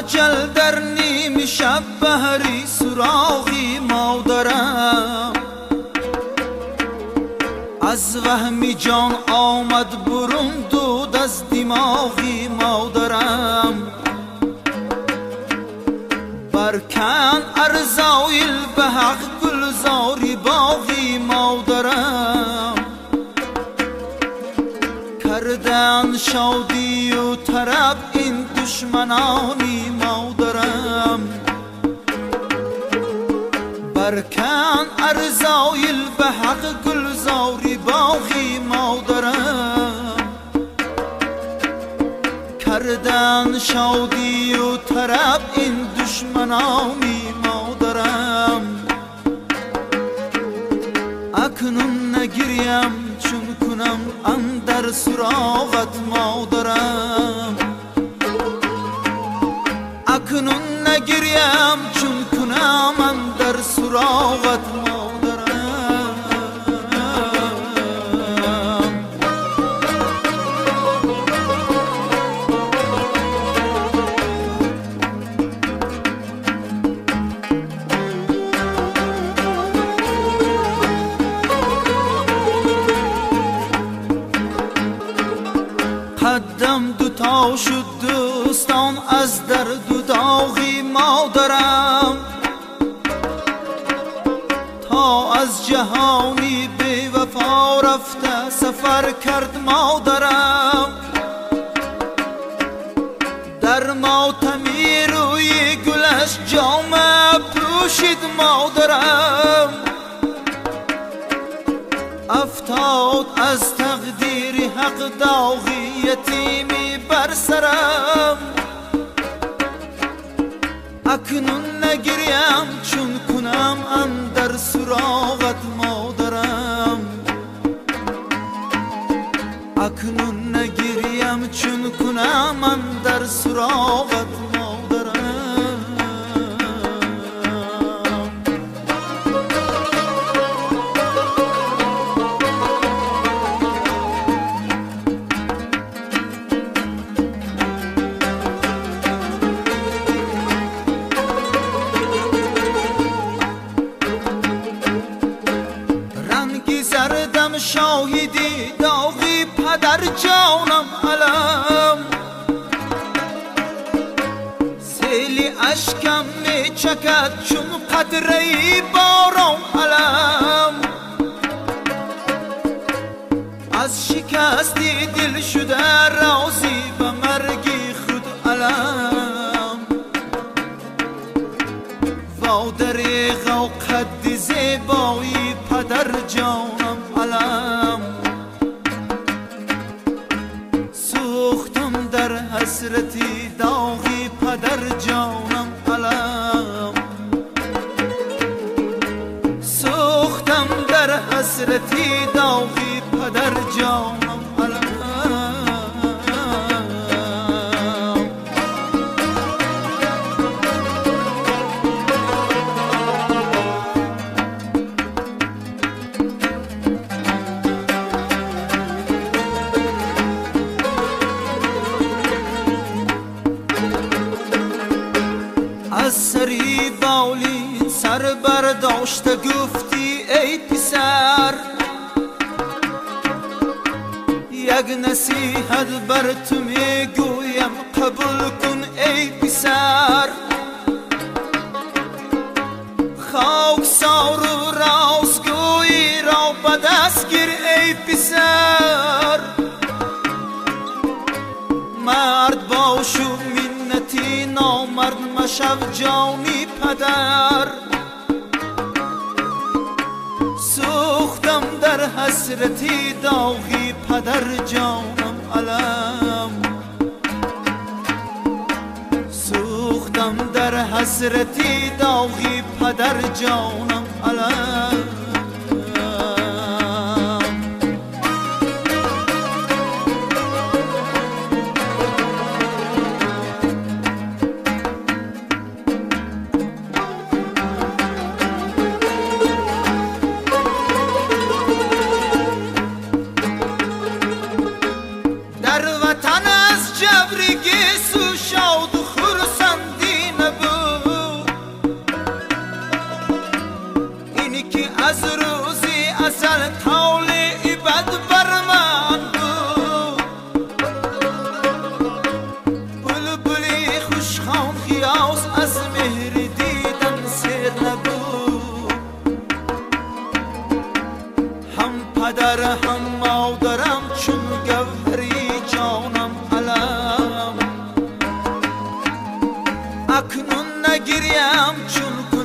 اجل در نیم شب بهری سراغی مادرم، از وهمی جان آمد برون دود از دماغی مادرم. برکن ارزایل به حق گلزاری باغی مادرم، کردن شادی و طرب این دشمنانی مادرم. برکن ارزایل به حق گلزاری باغی مادرم، کردن شادی و طرب این دشمنانی مادرم. اکنون نگریم چون کنم اندر سراغت مادرم، اکنون نگریم چون کنم اندر سراغت مادرم. قدم دوتا شد دوستان از درد و داغی مادرم، تا از جهانی بی وفا رفته سفر کرد مادرم. در ماتمی روی گلش جامه پوشید مادرم، افتاد از تقدیر حق داغی یتیمی بر سرم. اکنون نگریم چون کنم اندر سراغت مادرم، اکنون نگریم چون کنم اندر سراغت مادرم. زردم شاهدی داغی پدر جانم علم، سیلی اشکم می چکد چون قطره باران علم. از شکستی دل شده راضی به مرگی خود علم، وادریغ و قد زیبایی پدر جانم علم. سوختم در حسرتی داغی پدر جانم علم، سوختم در حسرتی داغی پدر جانم علم. از سری بالی سر برداشته گفتی ای پسر، یک نصیحت بر تو میگویم قبول کن ای پسر. خاکسار و راستگویی را به دست گیر ای پسر، مرد باش و منتی نامرد مشو جانی پدر. سوختم در حسرتی داغی پدر جانم علم، سوختم در حسرتی داغی پدر جانم علم. در وطن از جبرگی سو شاد و خرسندی اکنون نگریم چون